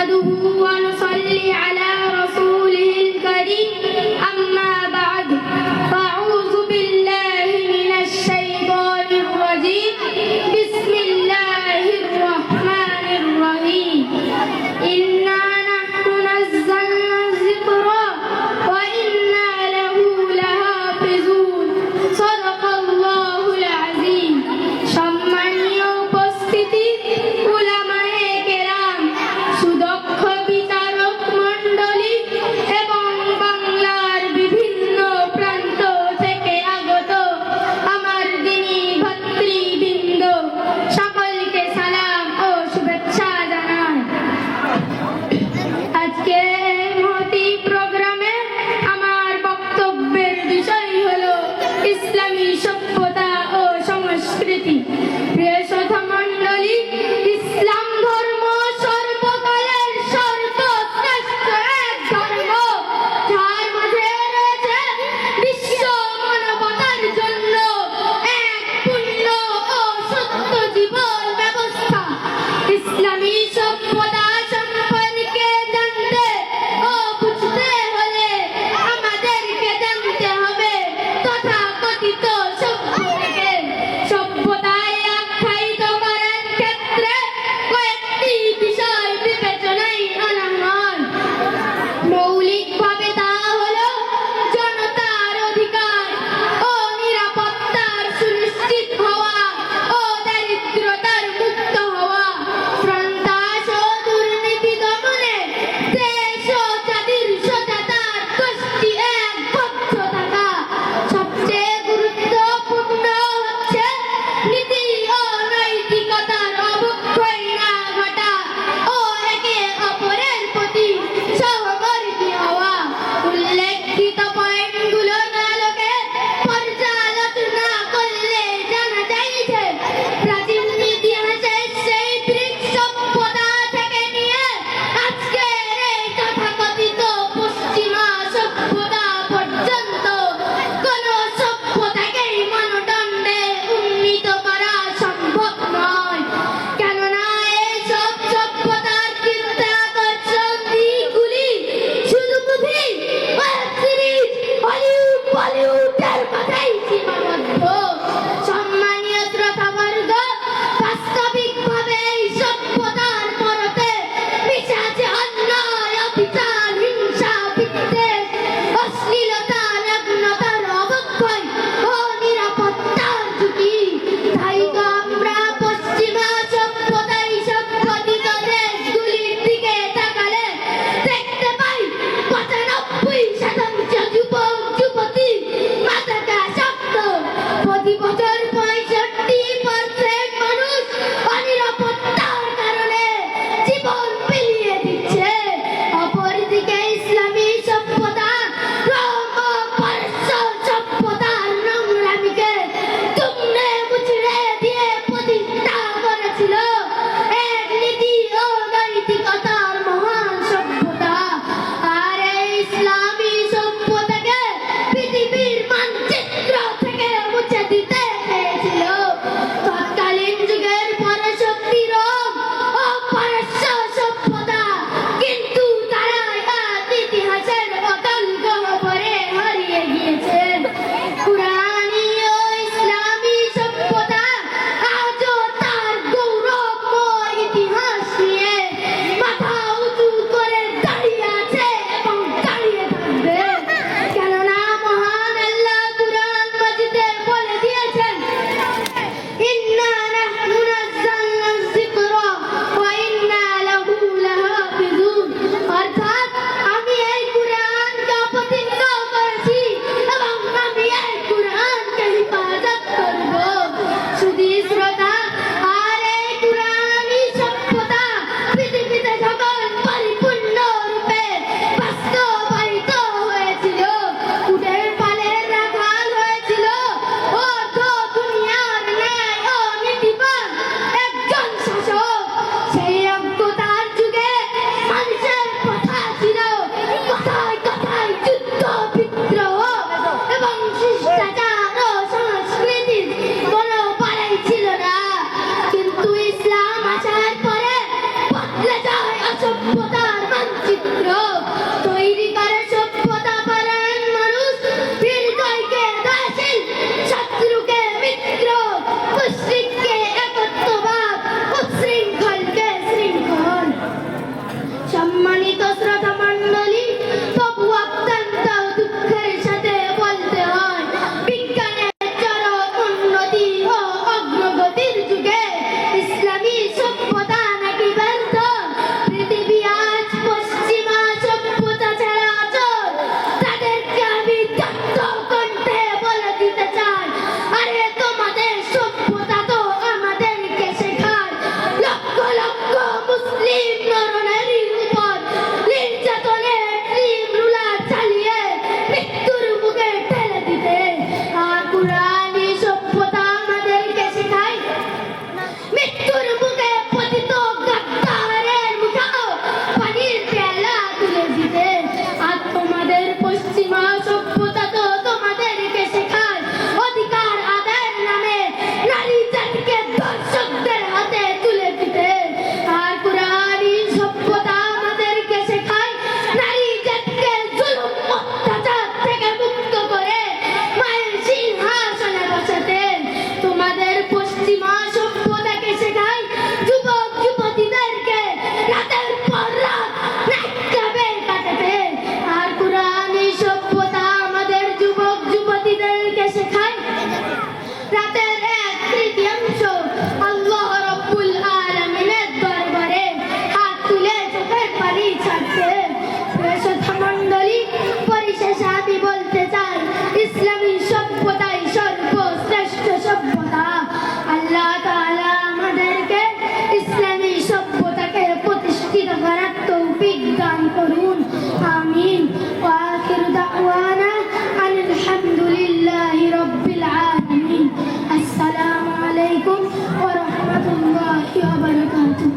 نحمده ونصلي على رسوله الكريم أما بعد فأعوذ بالله من الشيطان الرجيم بسم الله الرحمن الرحيم إنا نحن نزلنا الذكر وإنا له لحافظون صدق الله العظيم সম্মানীয় উপস্থিতি উলামায়ে কেরাম সুদক্ষ বিচার সভ্যতার মানচিত্র তৈরি করে সভ্যতা পরায়ণ মানুষ হৃদয়কে দয়াশীল শত্রুকে মিত্র মুশরিককে একত্ববাদ উচ্ছৃঙ্খলকে শৃঙ্খল সম্মানিত শ্রোতা মণ্ডলী তবু অত্যন্ত দুঃখের সাথে বলতে হয় বিজ্ঞানের চরম উন্নতি ও অগ্রগতির যুগে ইসলামী সভ্যতা নাকি ব্যর্থ পৃথিবী আজ পশ্চিমা সভ্যতা ছাড়া অচল তাদেরকে আমি দত্ত কণ্ঠে বলে দিতে চাই আরে তোমাদের সভ্যতা তো আমাদেরকে শেখায় লক্ষ লক্ষ মুসলিম নরনারীর উপর নির্যাতনের রুলার চালিয়ে মৃত্যুর মুখে ঠেলে দিতে আর কুরআনী সভ্যতা আমাদেরকে শেখায় মৃত্যুর মুখে পতিত গাদ্দারের মুখেও পানির পেয়ালা তুলে দিতে আর তোমাদের পশ্চিমা সভ্যতা তো তোমাদেরকে শেখায় অধিকার আদায়ের নামে নারী জাতিকে দর্শকদের হাতে তুলে দিতে আর কুরআনী সভ্যতা আমাদেরকে শেখায় নারী জাতিকে জুলুম অত্যাচার থেকে মুক্ত করে মায়ের সিংহাসনে বসাতে তোমাদের পশ্চিমা সভ্যতাকে শেখায় যুবক যুবতীদেরকে রাতের পর রাত নাইকাবে কাটাতে আর কুরআনী সভ্যতা আমাদের যুবক যুবতীদেরকে শেখায় রাতের 1/3 আল্লাহ রাব্বুল আলামিনের দরবারে হাত তুলে চোখের পানি ছাড়তে প্রিয় শ্রোতা মণ্ডলী পরিশেষে আমি বলতে চাই ইসলামী সভ্যতাই সর্বশ্রেষ্ঠ সভ্যতা আল্লাহ তাআলা আমাদেরকে ইসলামী সভ্যতাকে প্রতিষ্ঠিত করার তৌফিক দান করুন আমিন ওয়া আখিরু দাওয়ানা আনিল হামদুলিল্লাহি রাব্বিল আলামিন আসসালামু আলাইকুম ওয়া রাহমাতুল্লাহি ওয়া বারাকাতুহু